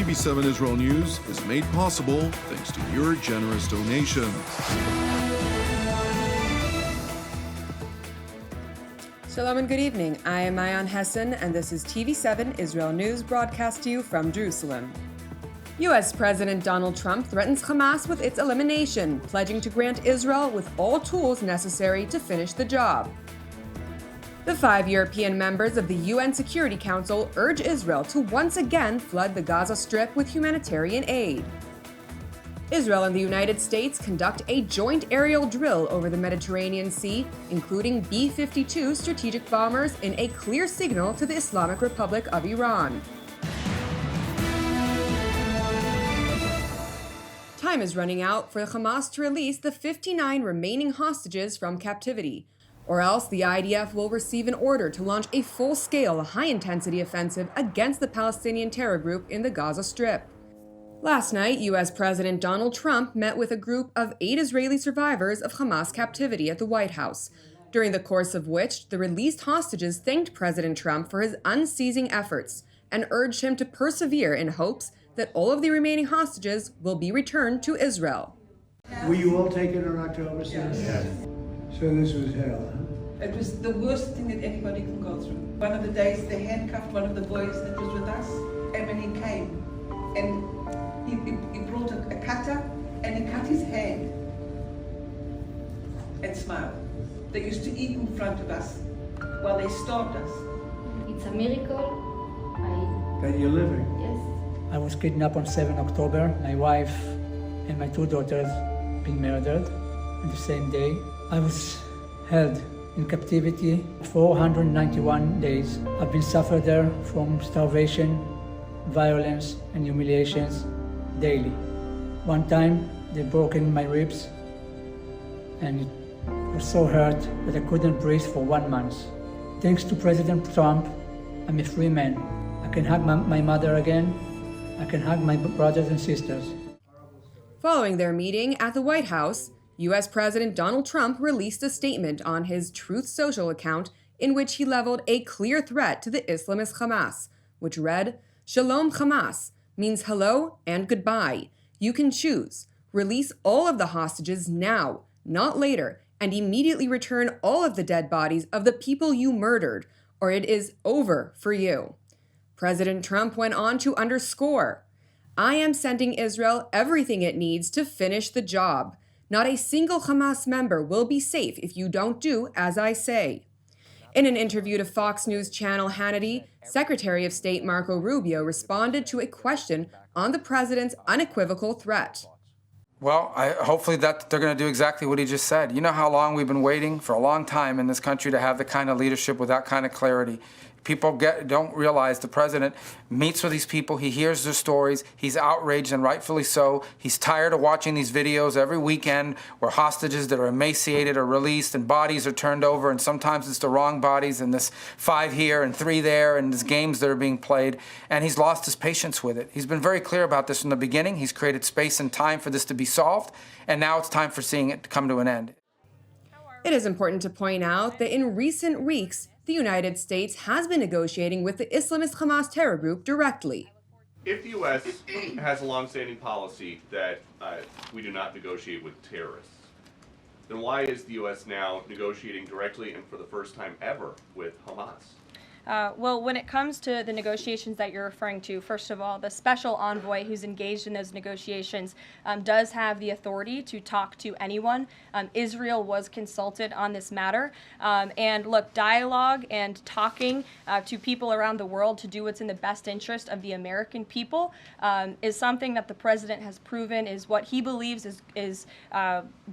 TV7 Israel News is made possible thanks to your generous donations. Shalom and good evening. I am Mayan Hessen, and this is TV7 Israel News, broadcast to you from Jerusalem. U.S. President Donald Trump threatens Hamas with its elimination, pledging to grant Israel with all tools necessary to finish the job. The 5 European members of the UN Security Council urge Israel to once again flood the Gaza Strip with humanitarian aid. Israel and the United States conduct a joint aerial drill over the Mediterranean Sea, including B52 Strategic Bombers, in a clear signal to the Islamic Republic of Iran. Time is running out for Hamas to release the 59 remaining hostages from captivity, or else the IDF will receive an order to launch a full-scale, high-intensity offensive against the Palestinian terror group in the Gaza Strip. Last night, U.S. President Donald Trump met with a group of 8 Israeli survivors of Hamas captivity at the White House, during the course of which the released hostages thanked President Trump for his unceasing efforts and urged him to persevere in hopes that all of the remaining hostages will be returned to Israel. Were you all taken on October 6th? Yes. So this was hell, huh? It was the worst thing that anybody can go through. One of the days they handcuffed one of the boys that was with us, and when he came, and he brought a cutter and he cut his hand and smiled. They used to eat in front of us while they starved us. It's a miracle. That you're living. Yes. I was kidnapped on 7 October. My wife and my 2 daughters been murdered on the same day. I was held in captivity 491 days. I've been suffered there from starvation, violence, and humiliations daily. One time, they broke in my ribs, and it was so hurt that I couldn't breathe for 1 month. Thanks to President Trump, I'm a free man. I can hug my mother again. I can hug my brothers and sisters. Following their meeting at the White House, U.S. President Donald Trump released a statement on his Truth Social account in which he leveled a clear threat to the Islamist Hamas, which read, "Shalom Hamas means hello and goodbye. You can choose. Release all of the hostages now, not later, and immediately return all of the dead bodies of the people you murdered, or it is over for you." President Trump went on to underscore, "I am sending Israel everything it needs to finish the job. Not a single Hamas member will be safe if you don't do as I say." In an interview to Fox News channel Hannity, Secretary of State Marco Rubio responded to a question on the president's unequivocal threat. Well, hopefully that they're going to do exactly what he just said. You know how long we've been waiting for a long time in this country to have the kind of leadership with that kind of clarity. People don't realize the president meets with these people. He hears their stories. He's outraged, and rightfully so. He's tired of watching these videos every weekend where hostages that are emaciated are released and bodies are turned over, and sometimes it's the wrong bodies, and this 5 here and 3 there, and there's games that are being played, and he's lost his patience with it. He's been very clear about this from the beginning. He's created space and time for this to be solved, and now it's time for seeing it come to an end. It is important to point out that in recent weeks, the United States has been negotiating with the Islamist Hamas terror group directly. If the U.S. has a long-standing policy that we do not negotiate with terrorists, then why is the U.S. now negotiating directly and for the first time ever with Hamas? Well, when it comes to the negotiations that you're referring to, first of all, the special envoy who's engaged in those negotiations does have the authority to talk to anyone. Israel was consulted on this matter. And look, dialogue and talking to people around the world to do what's in the best interest of the American people is something that the president has proven is what he believes is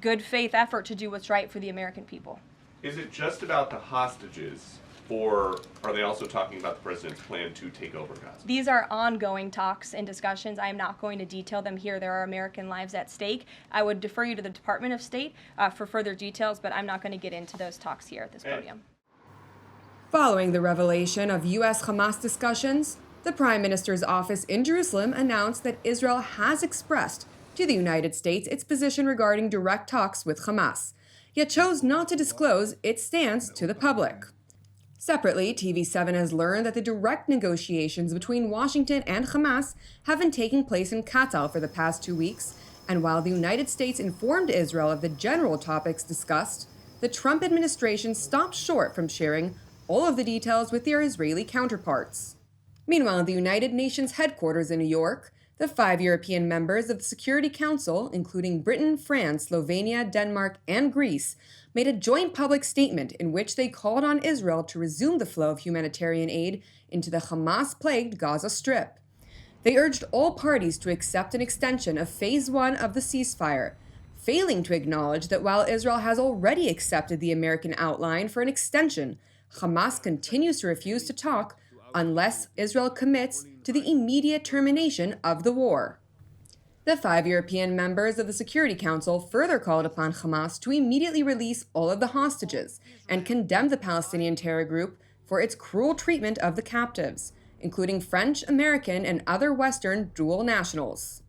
good faith effort to do what's right for the American people. Is it just about the hostages? Or are they also talking about the president's plan to take over Gaza? These are ongoing talks and discussions. I am not going to detail them here. There are American lives at stake. I would defer you to the Department of State for further details, but I'm not going to get into those talks here at this podium. Following the revelation of U.S. Hamas discussions, the Prime Minister's office in Jerusalem announced that Israel has expressed to the United States its position regarding direct talks with Hamas, yet chose not to disclose its stance to the public. Separately, TV7 has learned that the direct negotiations between Washington and Hamas have been taking place in Qatar for the past 2 weeks, and while the United States informed Israel of the general topics discussed, the Trump administration stopped short from sharing all of the details with their Israeli counterparts. Meanwhile, at the United Nations headquarters in New York, the 5 European members of the Security Council, including Britain, France, Slovenia, Denmark, and Greece, made a joint public statement in which they called on Israel to resume the flow of humanitarian aid into the Hamas-plagued Gaza Strip. They urged all parties to accept an extension of Phase 1 of the ceasefire, failing to acknowledge that while Israel has already accepted the American outline for an extension, Hamas continues to refuse to talk unless Israel commits to the immediate termination of the war. The 5 European members of the Security Council further called upon Hamas to immediately release all of the hostages and condemned the Palestinian terror group for its cruel treatment of the captives, including French, American, and other Western dual nationals.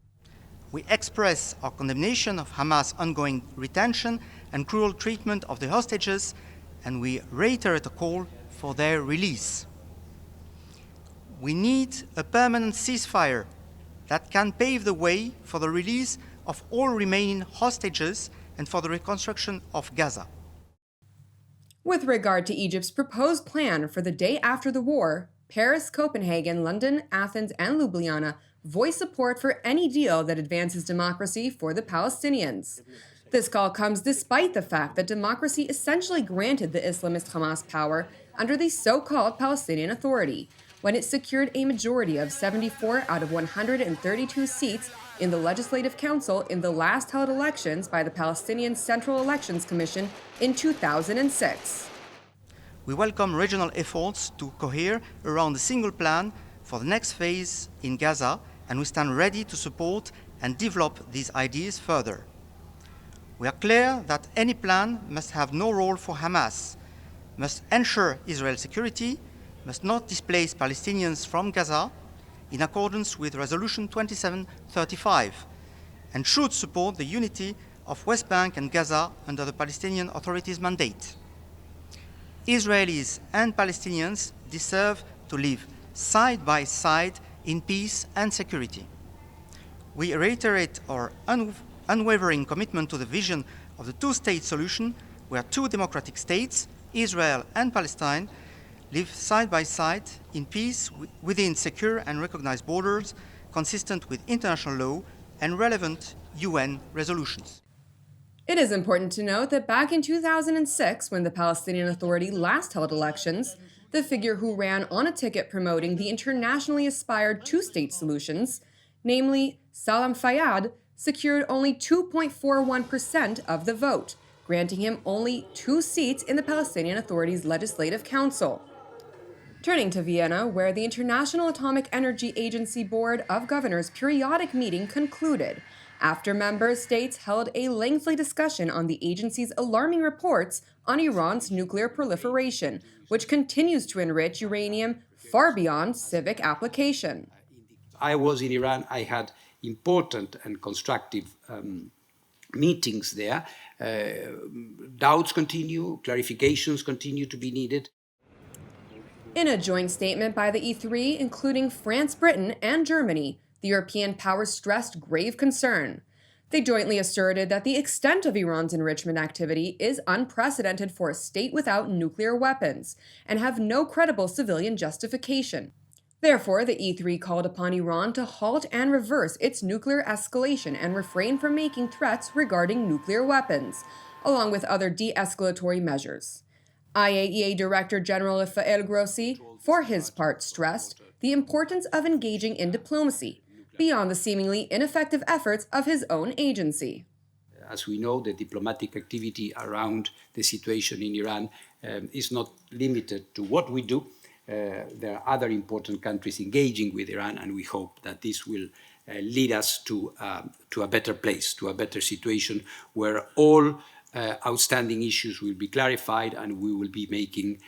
We express our condemnation of Hamas' ongoing retention and cruel treatment of the hostages, and we reiterate a call for their release. We need a permanent ceasefire that can pave the way for the release of all remaining hostages and for the reconstruction of Gaza. With regard to Egypt's proposed plan for the day after the war, Paris, Copenhagen, London, Athens, and Ljubljana voiced support for any deal that advances democracy for the Palestinians. This call comes despite the fact that democracy essentially granted the Islamist Hamas power under the so-called Palestinian Authority, when it secured a majority of 74 out of 132 seats in the Legislative Council in the last held elections by the Palestinian Central Elections Commission in 2006. We welcome regional efforts to cohere around a single plan for the next phase in Gaza, and we stand ready to support and develop these ideas further. We are clear that any plan must have no role for Hamas, must ensure Israel's security, must not displace Palestinians from Gaza in accordance with Resolution 2735, and should support the unity of West Bank and Gaza under the Palestinian Authority's mandate. Israelis and Palestinians deserve to live side by side in peace and security. We reiterate our unwavering commitment to the vision of the two-state solution, where 2 democratic states, Israel and Palestine, live side by side in peace within secure and recognized borders, consistent with international law and relevant UN resolutions. It is important to note that back in 2006, when the Palestinian Authority last held elections, the figure who ran on a ticket promoting the internationally aspired two-state solutions, namely Salam Fayyad, secured only 2.41% of the vote, granting him only 2 seats in the Palestinian Authority's Legislative Council. Turning to Vienna, where the International Atomic Energy Agency Board of Governors periodic meeting concluded, after member states held a lengthy discussion on the agency's alarming reports on Iran's nuclear proliferation, which continues to enrich uranium far beyond civic application. I was in Iran. I had important and constructive meetings there. Doubts continue, clarifications continue to be needed. In a joint statement by the E3, including France, Britain, and Germany, the European powers stressed grave concern. They jointly asserted that the extent of Iran's enrichment activity is unprecedented for a state without nuclear weapons and have no credible civilian justification. Therefore, the E3 called upon Iran to halt and reverse its nuclear escalation and refrain from making threats regarding nuclear weapons, along with other de-escalatory measures. IAEA Director General Rafael Grossi, for his part, stressed the importance of engaging in diplomacy, beyond the seemingly ineffective efforts of his own agency. As we know, the diplomatic activity around the situation in Iran is not limited to what we do. There are other important countries engaging with Iran, and we hope that this will lead us to a better place, to a better situation where all outstanding issues will be clarified and we will be making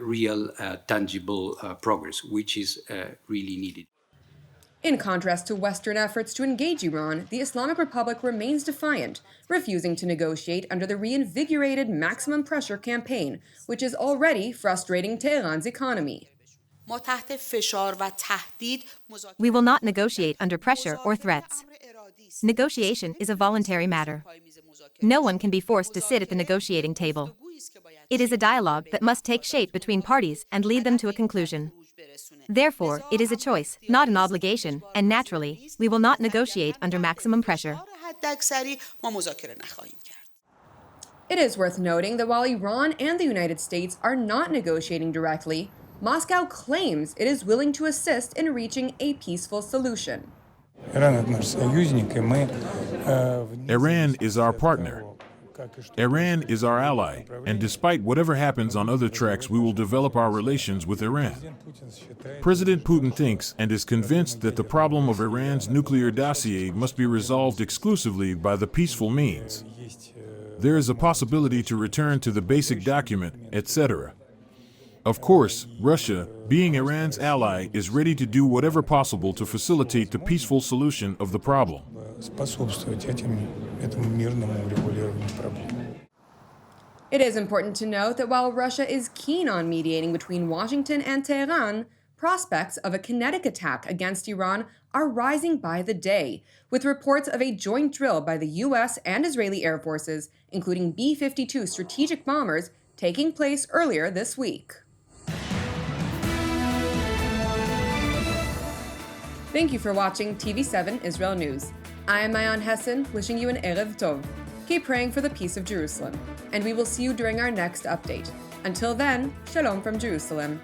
real, tangible progress, which is really needed. In contrast to Western efforts to engage Iran, the Islamic Republic remains defiant, refusing to negotiate under the reinvigorated maximum pressure campaign, which is already frustrating Tehran's economy. We will not negotiate under pressure or threats. Negotiation is a voluntary matter. No one can be forced to sit at the negotiating table. It is a dialogue that must take shape between parties and lead them to a conclusion. Therefore, it is a choice, not an obligation, and naturally, we will not negotiate under maximum pressure. It is worth noting that while Iran and the United States are not negotiating directly, Moscow claims it is willing to assist in reaching a peaceful solution. Iran is our partner. Iran is our ally, and despite whatever happens on other tracks, we will develop our relations with Iran. President Putin thinks and is convinced that the problem of Iran's nuclear dossier must be resolved exclusively by the peaceful means. There is a possibility to return to the basic document, etc. Of course, Russia, being Iran's ally, is ready to do whatever possible to facilitate the peaceful solution of the problem. It is important to note that while Russia is keen on mediating between Washington and Tehran, prospects of a kinetic attack against Iran are rising by the day, with reports of a joint drill by the U.S. and Israeli air forces, including B52 Strategic Bombers, taking place earlier this week. Thank you for watching TV7 Israel News. I am Mayan Hessen, wishing you an Erev Tov. Keep praying for the peace of Jerusalem, and we will see you during our next update. Until then, Shalom from Jerusalem.